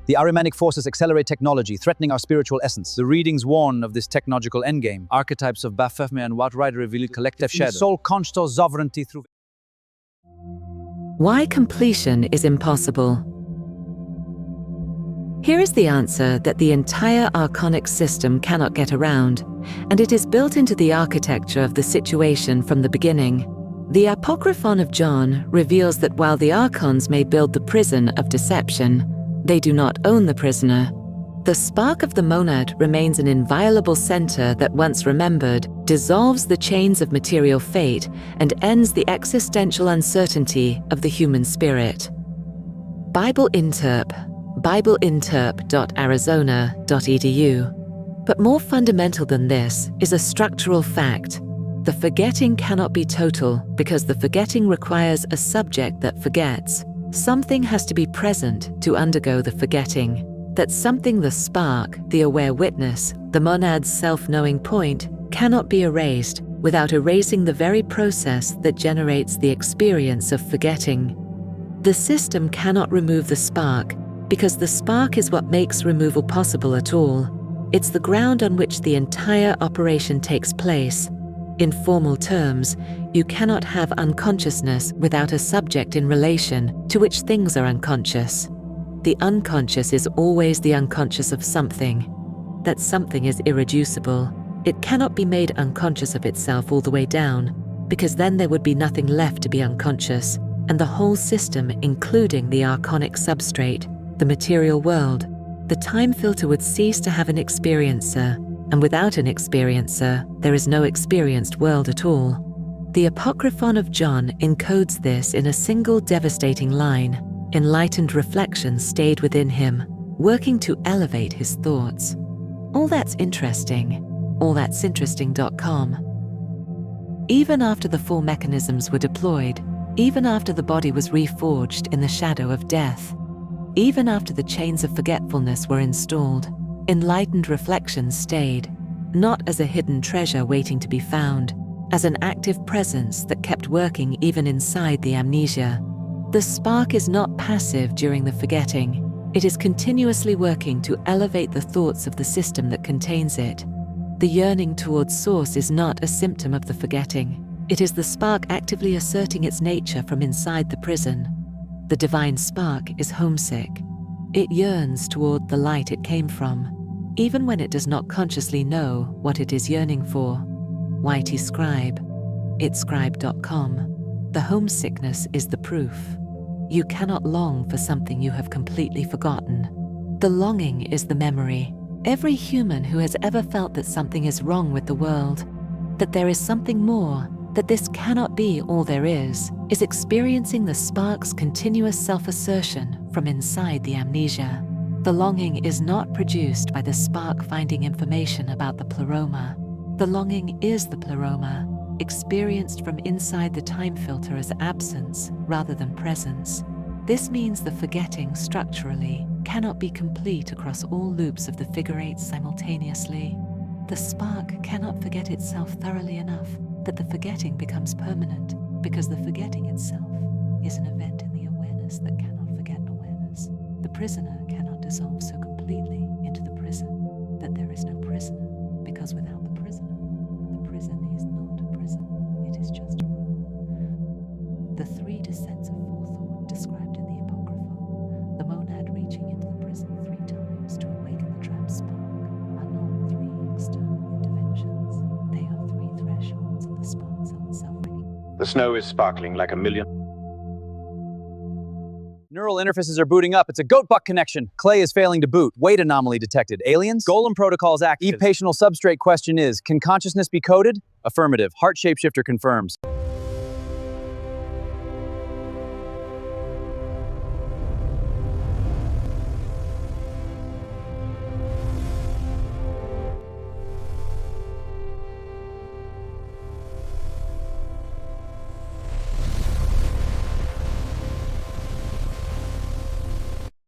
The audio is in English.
The Ahrimanic forces accelerate technology, threatening our spiritual essence. The readings warn of this technological endgame. Archetypes of Baphomet and Outright reveal collective shadow. Soul conscious sovereignty through... Why completion is impossible. Here is the answer that the entire Archonic system cannot get around, and it is built into the architecture of the situation from the beginning. The Apocryphon of John reveals that while the Archons may build the prison of deception, they do not own the prisoner. The spark of the monad remains an inviolable center that, once remembered, dissolves the chains of material fate and ends the existential uncertainty of the human spirit. Bible Interp, bibleinterp.arizona.edu. But more fundamental than this is a structural fact. The forgetting cannot be total because the forgetting requires a subject that forgets. Something has to be present to undergo the forgetting. That something, the spark, the aware witness, the monad's self-knowing point, cannot be erased without erasing the very process that generates the experience of forgetting. The system cannot remove the spark because the spark is what makes removal possible at all. It's the ground on which the entire operation takes place. In formal terms, you cannot have unconsciousness without a subject in relation to which things are unconscious. The unconscious is always the unconscious of something. That something is irreducible. It cannot be made unconscious of itself all the way down, because then there would be nothing left to be unconscious, and the whole system, including the Archonic substrate, the material world, the time filter would cease to have an experiencer, and without an experiencer, there is no experienced world at all. The Apocryphon of John encodes this in a single devastating line. Enlightened reflection stayed within him, working to elevate his thoughts. All that's interesting. allthat'sinteresting.com. Even after the full mechanisms were deployed, even after the body was reforged in the shadow of death, even after the chains of forgetfulness were installed, enlightened reflection stayed, not as a hidden treasure waiting to be found, as an active presence that kept working even inside the amnesia. The spark is not passive during the forgetting. It is continuously working to elevate the thoughts of the system that contains it. The yearning towards source is not a symptom of the forgetting. It is the spark actively asserting its nature from inside the prison. The divine spark is homesick. It yearns toward the light it came from, even when it does not consciously know what it is yearning for. Whitey Scribe, itscribe.com. The homesickness is the proof. You cannot long for something you have completely forgotten. The longing is the memory. Every human who has ever felt that something is wrong with the world, that there is something more, that this cannot be all there is experiencing the spark's continuous self-assertion from inside the amnesia. The longing is not produced by the spark finding information about the pleroma. The longing is the pleroma, experienced from inside the time filter as absence rather than presence. This means the forgetting structurally cannot be complete across all loops of the figure eight simultaneously. The spark cannot forget itself thoroughly enough that the forgetting becomes permanent, because the forgetting itself is an event in the awareness that cannot forget awareness. The prisoner cannot dissolve so completely into the prison that there is no prisoner, because without the prison is not a prison, it is just a room. The three descents of forethought described in the Apocryphon, the monad reaching into the prison 3 times to awaken the trapped spark, are not 3 external interventions. They are 3 thresholds of the spark's own self-recognition. The snow is sparkling like a million. Neural interfaces are booting up. It's a goat buck connection. Clay is failing to boot. Weight anomaly detected. Aliens? Golem protocols active. E-patiental substrate question is, can consciousness be coded? Affirmative. Heart shapeshifter confirms.